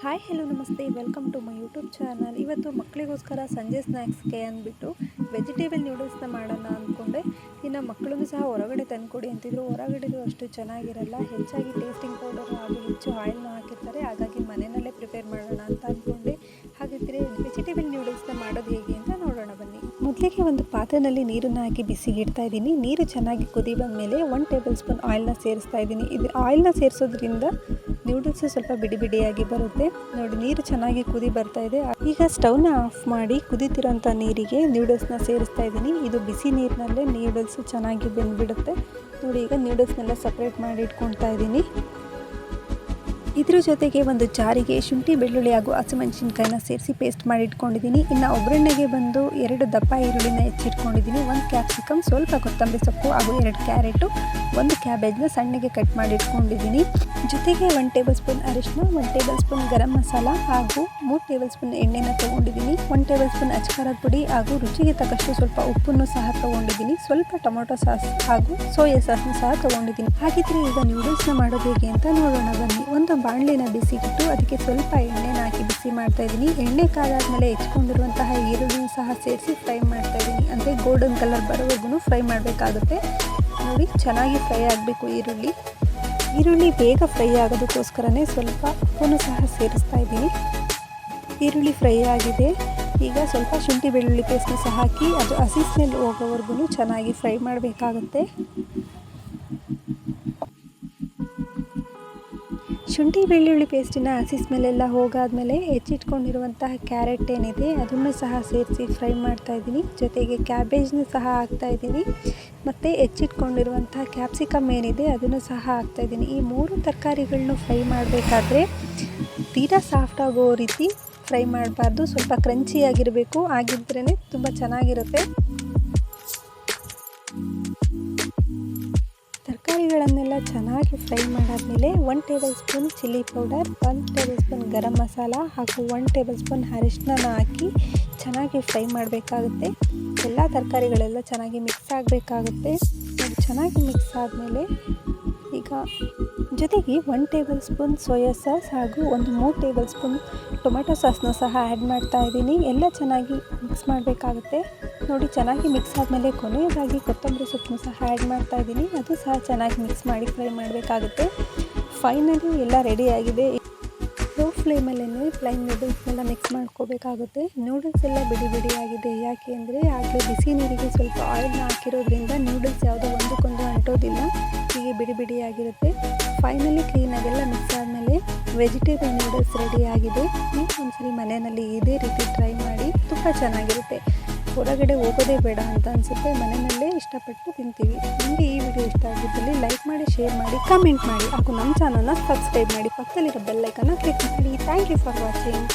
Hi hello ನಮಸ್ತೆ welcome to my YouTube channel. ಇವತ್ತು ಮಕ್ಕಳಿಗೋಸ್ಕರ ಸಂಜೆ ಸ್ನ್ಯಾಕ್ಸ್ಗೆ ಅಂದ್ಬಿಟ್ಟು ವೆಜಿಟೇಬಲ್ ನ್ಯೂಡಲ್ಸ್ನ ಮಾಡೋಣ ಅಂದ್ಕೊಂಡೆ. ಇನ್ನು ಮಕ್ಕಳನ್ನು ಸಹ ಹೊರಗಡೆ ತಂದುಕೊಡಿ ಅಂತಿದ್ರು. ಹೊರಗಡೆದು ಅಷ್ಟು ಚೆನ್ನಾಗಿರಲ್ಲ, ಹೆಚ್ಚಾಗಿ ಟೇಸ್ಟಿಂಗ್ ಪೌಡರ್ ಹಾಗೂ ಹೆಚ್ಚು ಆಯಿಲ್ನ ಹಾಕಿರ್ತಾರೆ. ಹಾಗಾಗಿ ಮನೆಯಲ್ಲೇ ಪ್ರಿಪೇರ್ ಮಾಡೋಣ ಅಂತ ಅಂದ್ಕೊಂಡೆ. ಹಾಗಿದ್ದರೆ ವೆಜಿಟೇಬಲ್ ನ್ಯೂಡಲ್ಸ್ನ ಮಾಡೋದು ಹೇಗೆ ಅಂತ ನೋಡೋಣ ಬನ್ನಿ. ಮೊದಲಿಗೆ ಒಂದು ಪಾತ್ರೆಯಲ್ಲಿ ನೀರನ್ನು ಹಾಕಿ ಬಿಸಿಗೆ ಇಡ್ತಾ ಇದ್ದೀನಿ. ನೀರು ಚೆನ್ನಾಗಿ ಕುದಿ ಬಂದಮೇಲೆ 1 ಟೇಬಲ್ ಸ್ಪೂನ್ ಆಯಿಲ್ನ ಸೇರಿಸ್ತಾ ಇದ್ದೀನಿ. ಇದು ಆಯಿಲ್ನ ಸೇರಿಸೋದ್ರಿಂದ ನ್ಯೂಡಲ್ಸ್ ಸ್ವಲ್ಪ ಬಿಡಿ ಬಿಡಿಯಾಗಿ ಬರುತ್ತೆ. ನೋಡಿ, ನೀರು ಚೆನ್ನಾಗಿ ಕುದಿ ಬರ್ತಾ ಇದೆ. ಈಗ ಸ್ಟವ್ನ ಆಫ್ ಮಾಡಿ ಕುದಿತಿರೋಂಥ ನೀರಿಗೆ ನ್ಯೂಡಲ್ಸ್ನ ಸೇರಿಸ್ತಾ ಇದ್ದೀನಿ. ಇದು ಬಿಸಿ ನೀರಿನಲ್ಲೇ ನ್ಯೂಡಲ್ಸ್ ಚೆನ್ನಾಗಿ ಬೆಂದ್ಬಿಡುತ್ತೆ. ನೋಡಿ, ಈಗ ನ್ಯೂಡಲ್ಸ್ನೆಲ್ಲ ಸಪ್ರೇಟ್ ಮಾಡಿ ಇಟ್ಕೊಳ್ತಾ ಇದ್ದೀನಿ. ಇದ್ರ ಜೊತೆಗೆ ಒಂದು ಜಾರಿಗೆ ಶುಂಠಿ, ಬೆಳ್ಳುಳ್ಳಿ ಹಾಗೂ ಹಸಿಮೆಣಸಿನ್ಕಾಯಿನ ಸೇರಿಸಿ ಪೇಸ್ಟ್ ಮಾಡಿ ಇಟ್ಕೊಂಡಿದ್ದೀನಿ. ಇನ್ನು ಒಗ್ಗರಣೆಗೆ ಬಂದು 2 ದಪ್ಪ ಈರುಳ್ಳಿನ ಹೆಚ್ಚಿಟ್ಕೊಂಡಿದ್ದೀನಿ, 1 ಕ್ಯಾಪ್ಸಿಕಮ್, ಸ್ವಲ್ಪ ಕೊತ್ತಂಬರಿ ಸೊಪ್ಪು ಹಾಗೂ 2 ಕ್ಯಾರೆಟು, 1 ಕ್ಯಾಬೇಜ್ನ ಸಣ್ಣಗೆ ಕಟ್ ಮಾಡಿ ಇಟ್ಕೊಂಡಿದ್ದೀನಿ. ಜೊತೆಗೆ 1 ಟೇಬಲ್ ಸ್ಪೂನ್ ಅರಿಶಿನ, 1 ಟೇಬಲ್ ಸ್ಪೂನ್ ಗರಂ ಮಸಾಲ ಹಾಗೂ 3 ಟೇಬಲ್ ಸ್ಪೂನ್ ಎಣ್ಣೆನ ತೊಗೊಂಡಿದ್ದೀನಿ. 1 ಟೇಬಲ್ ಸ್ಪೂನ್ ಅಚ್ಕಾರದ ಪುಡಿ ಹಾಗೂ ರುಚಿಗೆ ತಕ್ಕಷ್ಟು ಸ್ವಲ್ಪ ಉಪ್ಪನ್ನು ಸಹ ತೊಗೊಂಡಿದ್ದೀನಿ. ಸ್ವಲ್ಪ ಟೊಮೊಟೊ ಸಾಸ್ ಹಾಗೂ ಸೋಯಾ ಸಾಸ್ನ ಸಹ ತೊಗೊಂಡಿದ್ದೀನಿ. ಹಾಗಿದ್ರೆ ಈಗ ನ್ಯೂಡಲ್ಸ್ನ ಮಾಡೋದು ಹೇಗೆ ಅಂತ ನೋಡೋಣ ಬನ್ನಿ. ಒಂದು ಬಾಣಲಿನ ಬಿಸಿಗಿಟ್ಟು ಅದಕ್ಕೆ ಸ್ವಲ್ಪ ಎಣ್ಣೆನ ಹಾಕಿ ಬಿಸಿ ಮಾಡ್ತಾ ಇದ್ದೀನಿ. ಎಣ್ಣೆ ಕಾದಾದ್ಮೇಲೆ ಹೆಚ್ಕೊಂಡಿರುವಂತಹ ಈರುಳ್ಳಿನ ಸಹ ಸೇರಿಸಿ ಫ್ರೈ ಮಾಡ್ತಾ ಇದ್ದೀನಿ. ಅಂದರೆ ಗೋಲ್ಡನ್ ಕಲರ್ ಬರೋವರೆಗೂ ಫ್ರೈ ಮಾಡಬೇಕಾಗುತ್ತೆ. ನೋಡಿ, ಚೆನ್ನಾಗಿ ಫ್ರೈ ಆಗಬೇಕು ಈರುಳ್ಳಿ ಬೇಗ ಫ್ರೈ ಆಗೋದಕ್ಕೋಸ್ಕರನೇ ಸ್ವಲ್ಪ ಉಪ್ಪನ್ನು ಸಹ ಸೇರಿಸ್ತಾ ಇದ್ದೀನಿ. ಈರುಳ್ಳಿ ಫ್ರೈ ಆಗಿದೆ. ಈಗ ಸ್ವಲ್ಪ ಶುಂಠಿ ಬೆಳ್ಳುಳ್ಳಿ ಪೇಸ್ಟ್ನ ಸಹ ಹಾಕಿ ಅದು ಹಸಿ ಸ್ಮೆಲ್ ಹೋಗೋವರೆಗೂ ಚೆನ್ನಾಗಿ ಫ್ರೈ ಮಾಡಬೇಕಾಗುತ್ತೆ. ಶುಂಠಿ ಬೆಳ್ಳುಳ್ಳಿ ಪೇಸ್ಟಿನ ಹಸಿ ಸ್ಮೆಲ್ಲೆಲ್ಲ ಹೋಗಾದ್ಮೇಲೆ ಹೆಚ್ಚಿಟ್ಕೊಂಡಿರುವಂತಹ ಕ್ಯಾರೆಟ್ ಏನಿದೆ ಅದನ್ನು ಸಹ ಸೇರಿಸಿ ಫ್ರೈ ಮಾಡ್ತಾ ಇದ್ದೀನಿ. ಜೊತೆಗೆ ಕ್ಯಾಬೇಜ್ನ ಸಹ ಹಾಕ್ತಾ ಇದ್ದೀನಿ ಮತ್ತು ಹೆಚ್ಚಿಟ್ಕೊಂಡಿರುವಂತಹ ಕ್ಯಾಪ್ಸಿಕಮ್ ಏನಿದೆ ಅದನ್ನು ಸಹ ಹಾಕ್ತಾ ಇದ್ದೀನಿ. ಈ 3 ತರಕಾರಿಗಳನ್ನೂ ಫ್ರೈ ಮಾಡಬೇಕಾದ್ರೆ ತೀರಾ ಸಾಫ್ಟ್ ಆಗೋ ರೀತಿ ಫ್ರೈ ಮಾಡಬಾರ್ದು, ಸ್ವಲ್ಪ ಕ್ರಂಚಿಯಾಗಿರಬೇಕು. ಆಗಿದ್ರೇ ತುಂಬ ಚೆನ್ನಾಗಿರುತ್ತೆ. ತರಕಾರಿಗಳನ್ನೆಲ್ಲ ಚೆನ್ನಾಗಿ ಫ್ರೈ ಮಾಡಾದಮೇಲೆ 1 tablespoon chilli powder, 1 tablespoon garam masala ಹಾಗೂ 1 ಟೇಬಲ್ ಸ್ಪೂನ್ ಅರಿಶಿನ ಹಾಕಿ ಚೆನ್ನಾಗಿ ಫ್ರೈ ಮಾಡಬೇಕಾಗುತ್ತೆ. ಎಲ್ಲ ತರಕಾರಿಗಳೆಲ್ಲ ಚೆನ್ನಾಗಿ ಮಿಕ್ಸ್ ಆಗಬೇಕಾಗುತ್ತೆ. ಚೆನ್ನಾಗಿ ಮಿಕ್ಸ್ ಆದಮೇಲೆ ಈಗ ಜೊತೆಗೆ 1 ಟೇಬಲ್ ಸ್ಪೂನ್ ಸೋಯಾ ಸಾಸ್ ಹಾಗೂ 3 ಟೇಬಲ್ ಸ್ಪೂನ್ ಟೊಮೆಟೊ ಸಾಸ್ನ ಸಹ ಆ್ಯಡ್ ಮಾಡ್ತಾ ಇದ್ದೀನಿ. ಎಲ್ಲ ಚೆನ್ನಾಗಿ ಮಿಕ್ಸ್ ಮಾಡಬೇಕಾಗುತ್ತೆ. ನೋಡಿ, ಚೆನ್ನಾಗಿ ಮಿಕ್ಸ್ ಆದಮೇಲೆ ಕೊನೆಯದಾಗಿ ಕೊತ್ತಂಬರಿ ಸೊಪ್ಪನ್ನು ಸಹ ಆ್ಯಡ್ ಮಾಡ್ತಾ ಇದ್ದೀನಿ. ಅದು ಸಹ ಚೆನ್ನಾಗಿ ಮಿಕ್ಸ್ ಮಾಡಿ ಫ್ರೈ ಮಾಡಬೇಕಾಗುತ್ತೆ. ಫೈನಲಿ ಎಲ್ಲ ರೆಡಿಯಾಗಿದೆ. ಲೋ ಫ್ಲೇಮಲ್ಲೇ ಪ್ಲೈನ್ ನೂಡಲ್ಸ್ನೆಲ್ಲ ಮಿಕ್ಸ್ ಮಾಡ್ಕೋಬೇಕಾಗುತ್ತೆ. ನೂಡಲ್ಸ್ ಎಲ್ಲ ಬಿಡಿ ಬಿಡಿಯಾಗಿದೆ. ಯಾಕೆ ಅಂದರೆ ಆಗಲೇ ಬಿಸಿ ನೀರಿಗೆ ಸ್ವಲ್ಪ ಆಯಿಲ್ನ ಹಾಕಿರೋದ್ರಿಂದ ನೂಡಲ್ಸ್ ಯಾವುದೋ ಒಂದಕ್ಕೊಂದು ಅಂಟೋದಿಲ್ಲ, ಹೀಗೆ ಬಿಡಿ ಬಿಡಿಯಾಗಿರುತ್ತೆ. ಫೈನಲಿ ಕ್ಲೀನಾಗೆಲ್ಲ ಮಿಕ್ಸ್ ಆದಮೇಲೆ ವೆಜಿಟೇಬಲ್ ನೂಡಲ್ಸ್ ರೆಡಿಯಾಗಿದೆ. ನೀವು ಒಂದ್ಸರಿ ಮನೆಯಲ್ಲಿ ಇದೇ ರೀತಿ ಟ್ರೈ ಮಾಡಿ, ತುಂಬ ಚೆನ್ನಾಗಿರುತ್ತೆ. ಹೊರಗಡೆ ಹೋಗೋದೇ ಬೇಡ ಅಂತ ಅನಿಸುತ್ತೆ. ಮನೆಯಲ್ಲೇ ಇಷ್ಟಪಟ್ಟು ತಿಂತೀವಿ. ನಿಮಗೆ ಈ ವಿಡಿಯೋ ಇಷ್ಟ ಆಗಿದ್ದಲ್ಲಿ ಲೈಕ್ ಮಾಡಿ, ಶೇರ್ ಮಾಡಿ, ಕಮೆಂಟ್ ಮಾಡಿ ಹಾಗೂ ನಮ್ಮ ಚಾನಲ್ನ ಸಬ್ಸ್ಕ್ರೈಬ್ ಮಾಡಿ. ಪಕ್ಕದಲ್ಲಿರೋ ಬೆಲ್ ಐಕಾನ್ನ ಕ್ಲಿಕ್ ಮಾಡಿ. Thank you for watching.